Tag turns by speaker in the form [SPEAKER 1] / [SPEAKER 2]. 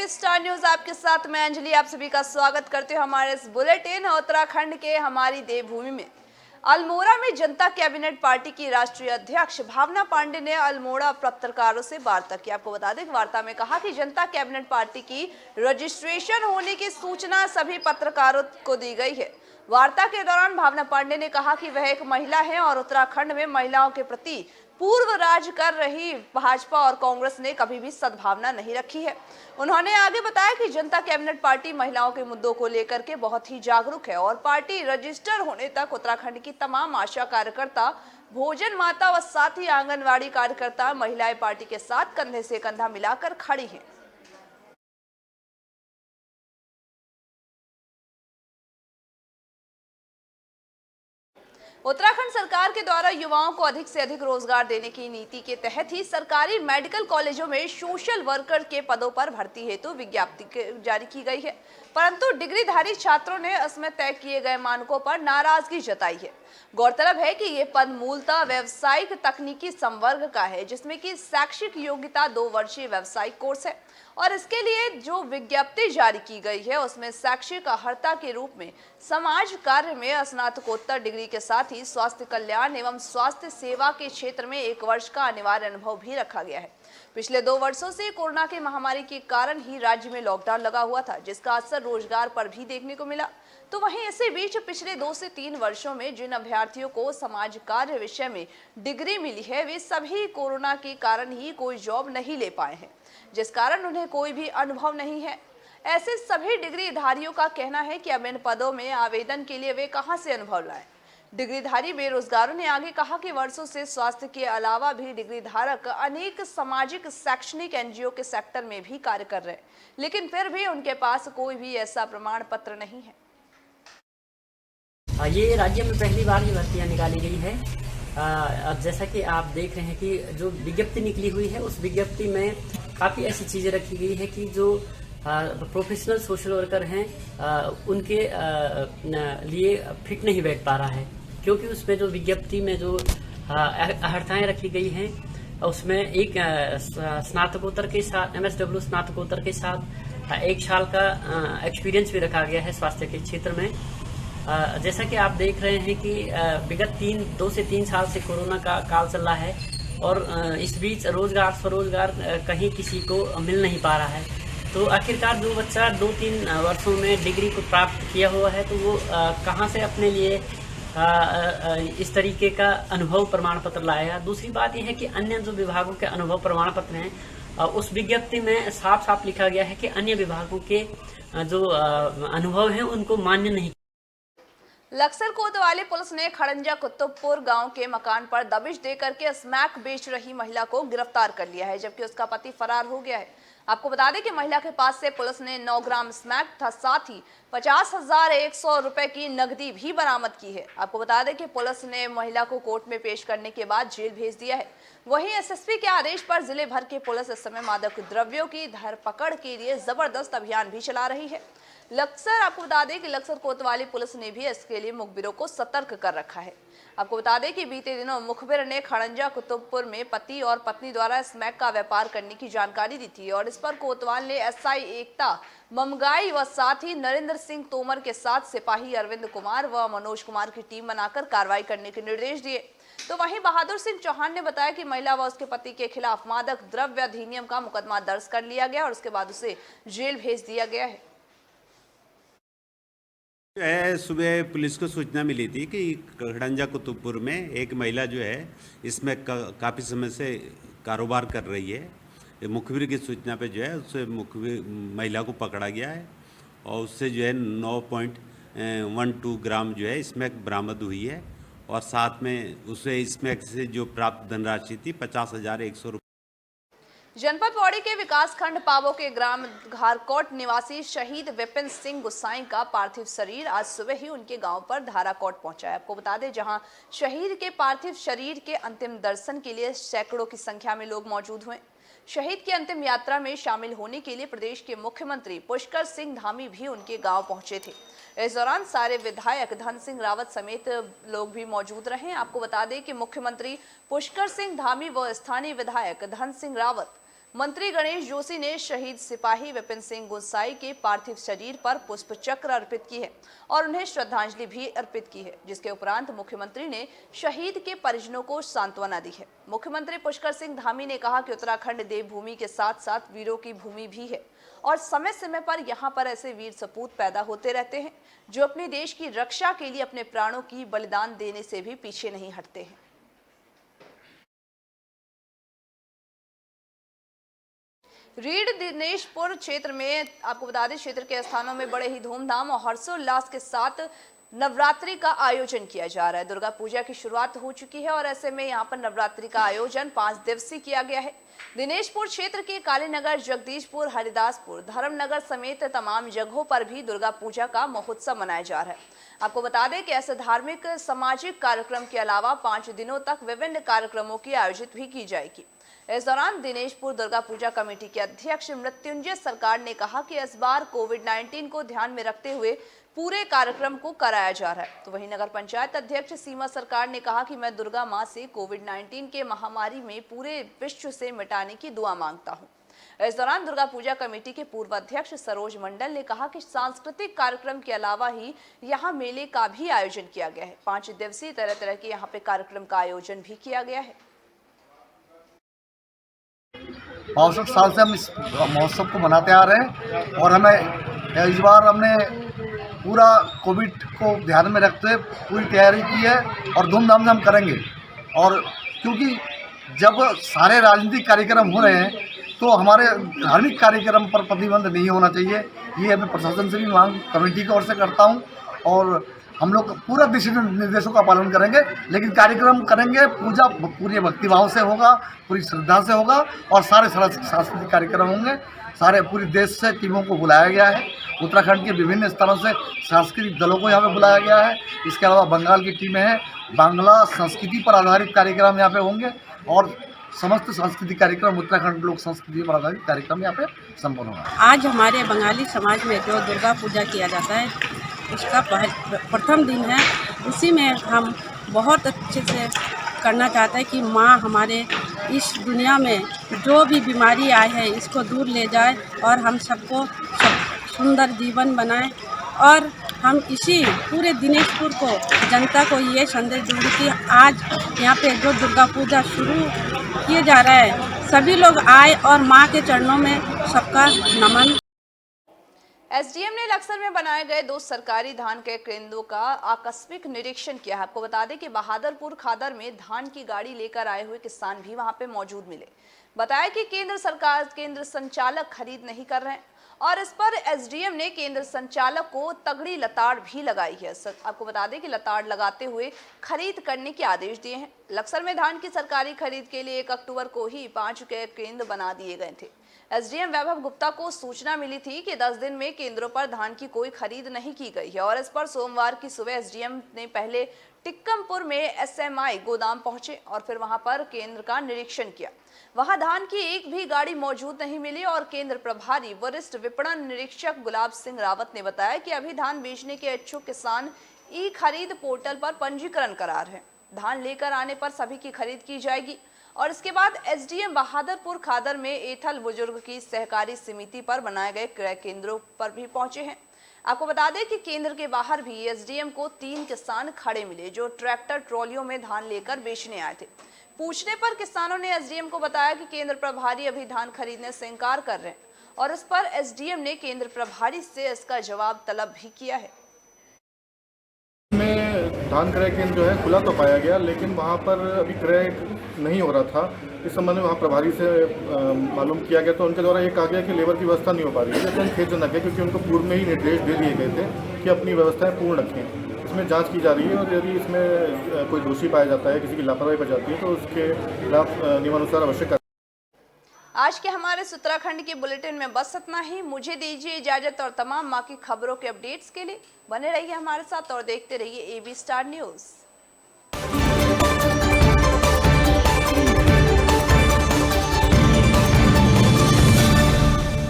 [SPEAKER 1] देखिए star news आपके साथ मैं अंजलि आप सभी का स्वागत करते हैं हमारे इस बुलेटिन। उत्तराखंड के हमारी देवभूमि में अल्मोड़ा में जनता कैबिनेट पार्टी की राष्ट्रीय अध्यक्ष भावना पांडे ने अल्मोड़ा पत्रकारों से वार्ता की। आपको बता दें वार्ता में कहा कि जनता कैबिनेट पार्टी की रजिस्ट्रेशन होने की सूचना सभी पत्रकारों को दी गई है। वार्ता के दौरान भावना पांडे ने कहा कि वह एक महिला है और उत्तराखंड में महिलाओं के प्रति पूर्व राज कर रही भाजपा और कांग्रेस ने कभी भी सद्भावना नहीं रखी है। उन्होंने आगे बताया कि जनता कैबिनेट पार्टी महिलाओं के मुद्दों को लेकर के बहुत ही जागरूक है और पार्टी रजिस्टर होने तक उत्तराखंड की तमाम आशा कार्यकर्ता, भोजन माता व साथ ही आंगनवाड़ी कार्यकर्ता महिलाएं पार्टी के साथ कंधे से कंधा मिलाकर खड़ी हैं। उत्तराखंड सरकार के द्वारा युवाओं को अधिक से अधिक रोजगार देने की नीति के तहत ही सरकारी मेडिकल कॉलेजों में सोशल वर्कर के पदों पर भर्ती हेतु विज्ञप्ति जारी की गई है, परंतु डिग्रीधारी छात्रों ने इसमें तय किए गए मानकों पर नाराजगी जताई है। गौरतलब है कि ये पद मूलतः व्यावसायिक तकनीकी संवर्ग का है, जिसमें कि शैक्षिक योग्यता 2 वर्षीय व्यावसायिक कोर्स है और इसके लिए जो विज्ञप्ति जारी की गई है उसमें शैक्षिक अर्हता के रूप में समाज कार्य में स्नातकोत्तर डिग्री के साथ ही स्वास्थ्य कल्याण एवं स्वास्थ्य सेवा के क्षेत्र में 1 वर्ष का अनिवार्य अनुभव भी रखा गया है। पिछले 2 वर्षों से कोरोना की महामारी के कारण ही राज्य में लॉकडाउन लगा हुआ था, जिसका असर रोजगार पर भी देखने को मिला। तो वहीं इसी बीच पिछले 2 से 3 वर्षों में जिन अभ्यर्थियों को समाज कार्य विषय में डिग्री मिली है वे सभी कोरोना के कारण ही कोई जॉब नहीं ले पाए हैं, जिस कारण उन्हें कोई भी अनुभव नहीं है। ऐसे सभी डिग्रीधारियों का कहना है कि अब इन पदों में आवेदन के लिए वे कहां से अनुभव लाएं। डिग्रीधारी बेरोजगारों ने आगे कहा कि वर्षों से स्वास्थ्य के अलावा भी डिग्री धारक अनेक सामाजिक शैक्षणिक एनजीओ के सेक्टर में भी कार्य कर रहे हैं, लेकिन फिर भी उनके पास कोई भी ऐसा प्रमाण पत्र नहीं है।
[SPEAKER 2] ये राज्य में पहली बार ये भर्तियां निकाली गई है। अब जैसा कि आप देख रहे हैं कि जो विज्ञप्ति निकली हुई है उस विज्ञप्ति में काफी ऐसी चीजें रखी गई है कि जो प्रोफेशनल सोशल वर्कर हैं उनके लिए फिट नहीं बैठ पा रहा है, क्योंकि उसमें जो विज्ञप्ति में जो अर्हताएं रखी गई हैं उसमें एक स्नातकोत्तर के साथ MSW स्नातकोत्तर के साथ 1 साल का एक्सपीरियंस भी रखा गया है स्वास्थ्य के क्षेत्र में। जैसा कि आप देख रहे हैं कि विगत 2 से 3 साल से कोरोना का काल चल रहा है और इस बीच रोजगार स्वरोजगार कहीं किसी को मिल नहीं पा रहा है। तो आखिरकार जो बच्चा 2-3 वर्षों में डिग्री को प्राप्त किया हुआ है तो वो कहाँ से अपने लिए इस तरीके का अनुभव प्रमाण पत्र लाएगा। दूसरी बात यह है कि अन्य जो विभागों के अनुभव प्रमाण पत्र हैं उस विज्ञप्ति में साफ साफ लिखा गया है कि अन्य विभागों के जो अनुभव हैं उनको मान्य नहीं।
[SPEAKER 1] लक्सर कोतवाली पुलिस ने खड़ंजा कुतुबपुर गांव के मकान पर दबिश देकर के स्मैक बेच रही महिला को गिरफ्तार कर लिया है, जबकि उसका पति फरार हो गया है। आपको बता दें कि महिला के पास से पुलिस ने 9 ग्राम स्मैक था, साथ ही 50,100 रुपए की नकदी भी बरामद की है। आपको बता दें कि पुलिस ने महिला को कोर्ट में पेश करने के बाद जेल भेज दिया है। वहीं एसएसपी के आदेश पर जिले भर के पुलिस इस समय मादक द्रव्यों की धरपकड़ के लिए जबरदस्त अभियान भी चला रही है। लक्सर आपको बता दें कि लक्सर कोतवाली पुलिस ने भी इसके लिए मुखबिरों को सतर्क कर रखा है। आपको बता दें कि बीते दिनों मुखबिर ने खड़ंजा कुतुबपुर में पति और पत्नी द्वारा स्मैक का व्यापार करने की जानकारी दी थी और इस पर कोतवाल ने एसआई एकता ममगाई व साथ ही नरेंद्र सिंह तोमर के साथ सिपाही अरविंद कुमार व मनोज कुमार की टीम बनाकर कार्रवाई करने के निर्देश दिए। तो वहीं बहादुर सिंह चौहान ने बताया कि महिला व उसके पति के खिलाफ मादक द्रव्य अधिनियम का मुकदमा दर्ज कर लिया गया और उसके बाद उसे जेल भेज दिया गया है।
[SPEAKER 3] सुबह पुलिस को सूचना मिली थी कि खड़ंजा कुतुबपुर में एक महिला जो है इसमें काफ़ी समय से कारोबार कर रही है। मुखबिर की सूचना पे जो है उससे महिला को पकड़ा गया है और उससे जो है 9.12 ग्राम जो है स्मैक बरामद हुई है और साथ में उसे स्मैक से जो प्राप्त धनराशि थी 50,100 रुपये।
[SPEAKER 1] जनपद पौड़ी के विकासखंड पाबो के ग्राम घारकोट निवासी शहीद विपिन सिंह गुसाई का पार्थिव शरीर आज सुबह ही उनके गांव पर धाराकोट पहुंचा है। आपको बता दें जहां शहीद के पार्थिव शरीर के अंतिम दर्शन के लिए सैकड़ों की संख्या में लोग मौजूद हुए। शहीद की अंतिम यात्रा में शामिल होने के लिए प्रदेश के मुख्यमंत्री पुष्कर सिंह धामी भी उनके गांव पहुंचे थे। इस दौरान सारे विधायक धन सिंह रावत समेत लोग भी मौजूद रहे। आपको बता दें कि मुख्यमंत्री पुष्कर सिंह धामी व स्थानीय विधायक धन सिंह रावत मंत्री गणेश जोशी ने शहीद सिपाही विपिन सिंह गुसाई के पार्थिव शरीर पर पुष्प चक्र अर्पित की है और उन्हें श्रद्धांजलि भी अर्पित की है, जिसके उपरांत मुख्यमंत्री ने शहीद के परिजनों को सांत्वना दी है। मुख्यमंत्री पुष्कर सिंह धामी ने कहा कि उत्तराखंड देवभूमि के साथ साथ वीरों की भूमि भी है और समय समय पर यहाँ पर ऐसे वीर सपूत पैदा होते रहते हैं जो अपने देश की रक्षा के लिए अपने प्राणों की बलिदान देने से भी पीछे नहीं हटते हैं। रीड दिनेशपुर क्षेत्र में आपको बता दें, क्षेत्र के स्थानों में बड़े ही धूमधाम और हर्षोल्लास के साथ नवरात्रि का आयोजन किया जा रहा है। दुर्गा पूजा की शुरुआत हो चुकी है और ऐसे में यहाँ पर नवरात्रि का आयोजन 5 दिवसीय किया गया है। दिनेशपुर क्षेत्र के कालीनगर, जगदीशपुर, हरिदासपुर, धर्मनगर समेत तमाम जगहों पर भी दुर्गा पूजा का महोत्सव मनाया जा रहा है। आपको बता दें कि ऐसे धार्मिक सामाजिक कार्यक्रम के अलावा 5 दिनों तक विभिन्न कार्यक्रमों की आयोजित भी की जाएगी। इस दौरान दिनेशपुर दुर्गा पूजा कमेटी के अध्यक्ष मृत्युंजय सरकार ने कहा कि इस बार कोविड-19 को ध्यान में रखते हुए पूरे कार्यक्रम को कराया जा रहा है। तो वहीं नगर पंचायत अध्यक्ष सीमा सरकार ने कहा कि मैं दुर्गा मां से कोविड-19 के महामारी में पूरे विश्व से मिटाने की दुआ मांगता हूं। इस दौरान दुर्गा पूजा कमेटी के पूर्व अध्यक्ष सरोज मंडल ने कहा कि सांस्कृतिक कार्यक्रम के अलावा ही यहाँ मेले का भी आयोजन किया गया है। 5 दिवसीय तरह तरह के यहाँ पे कार्यक्रम का आयोजन भी किया गया है।
[SPEAKER 4] 65 साल से हम इस महोत्सव को मनाते आ रहे हैं और हमें इस बार हमने पूरा कोविड को ध्यान में रखते हुए पूरी तैयारी की है और धूमधाम से हम करेंगे। और क्योंकि जब सारे राजनीतिक कार्यक्रम हो रहे हैं तो हमारे धार्मिक कार्यक्रम पर प्रतिबंध नहीं होना चाहिए। ये मैं प्रशासन से भी मांग कमेटी की ओर से करता हूँ और हम लोग पूरा दिशा निर्देशों का पालन करेंगे, लेकिन कार्यक्रम करेंगे पूजा पूरी भक्तिभाव से होगा, पूरी श्रद्धा से होगा और सारे सांस्कृतिक कार्यक्रम होंगे। सारे पूरे देश से टीमों को बुलाया गया है। उत्तराखंड के विभिन्न स्थानों से सांस्कृतिक दलों को यहाँ पे बुलाया गया है। इसके अलावा बंगाल की टीमें हैं। बांग्ला संस्कृति पर आधारित कार्यक्रम यहाँ पे होंगे और समस्त सांस्कृतिक कार्यक्रम उत्तराखंड लोक संस्कृति पर आधारित कार्यक्रम यहाँ पे संपन्न होगा।
[SPEAKER 5] आज हमारे बंगाली समाज में जो दुर्गा पूजा किया जाता है उसका प्रथम दिन है। उसी में हम बहुत अच्छे से करना चाहते हैं कि माँ हमारे इस दुनिया में जो भी बीमारी आई है इसको दूर ले जाए और हम सबको सुंदर जीवन बनाएं। और हम इसी पूरे दिनेशपुर को जनता को ये संदेश दूंगी कि आज यहाँ पे जो दुर्गा पूजा शुरू किए जा रहा है सभी लोग आए और माँ के चरणों में सबका नमन।
[SPEAKER 1] एसडीएम ने लक्सर में बनाए गए 2 सरकारी धान के केंद्रों का आकस्मिक निरीक्षण किया है। आपको बता दें कि बहादुरपुर खादर में धान की गाड़ी लेकर आए हुए किसान भी वहां पे मौजूद मिले। बताया कि केंद्र संचालक खरीद नहीं कर रहे हैं और इस पर एसडीएम ने केंद्र संचालक को तगड़ी लताड़ भी लगाई है। आपको बता दें कि लताड़ लगाते हुए खरीद करने के आदेश दिए हैं। लक्सर में धान की सरकारी खरीद के लिए 1 अक्टूबर को ही 5 केंद्र बना दिए गए थे। एसडीएम वैभव गुप्ता को सूचना मिली थी कि 10 दिन में केंद्रों पर धान की कोई खरीद नहीं की गई है और इस पर सोमवार की सुबह एसडीएम ने पहले टिक्कमपुर में एसएमआई गोदाम पहुंचे और फिर वहां पर केंद्र का निरीक्षण किया। वहां धान की एक भी गाड़ी मौजूद नहीं मिली और केंद्र प्रभारी वरिष्ठ विपणन निरीक्षक गुलाब सिंह रावत ने बताया कि अभी धान बेचने के इच्छुक किसान ई खरीद पोर्टल पर पंजीकरण करा रहे हैं। धान लेकर आने पर सभी की खरीद की जाएगी और इसके बाद एसडीएम बहादुरपुर खादर में एथल बुजुर्ग की सहकारी समिति पर बनाए गए क्रय केंद्रों पर भी पहुंचे हैं। आपको बता दें कि केंद्र के बाहर भी एसडीएम को 3 किसान खड़े मिले जो ट्रैक्टर ट्रॉलियों में धान लेकर बेचने आए थे। पूछने पर किसानों ने एसडीएम को बताया कि केंद्र प्रभारी अभी धान खरीदने से इंकार कर रहे हैं और इस पर एसडीएम ने केंद्र प्रभारी से इसका जवाब तलब भी किया है।
[SPEAKER 6] धान क्रय केंद्र जो है खुला तो पाया गया, लेकिन वहाँ पर अभी क्रय नहीं हो रहा था। इस संबंध में वहाँ प्रभारी से मालूम किया गया तो उनके द्वारा ये कहा गया कि लेबर की व्यवस्था नहीं हो पा रही है। लेकिन खेदजनक है क्योंकि उनको पूर्व में ही निर्देश दे दिए गए थे कि अपनी व्यवस्थाएं पूर्ण रखें। इसमें जांच की जा रही है और यदि इसमें कोई दोषी पाया जाता है, किसी की लापरवाही पाई जाती है तो उसके खिलाफ नियमानुसार आवश्यक।
[SPEAKER 1] आज के हमारे उत्तराखंड के बुलेटिन में बस इतना ही। मुझे दीजिए इजाजत और तमाम माँ की खबरों के अपडेट्स के लिए बने रहिए हमारे साथ और देखते रहिए AB स्टार न्यूज़।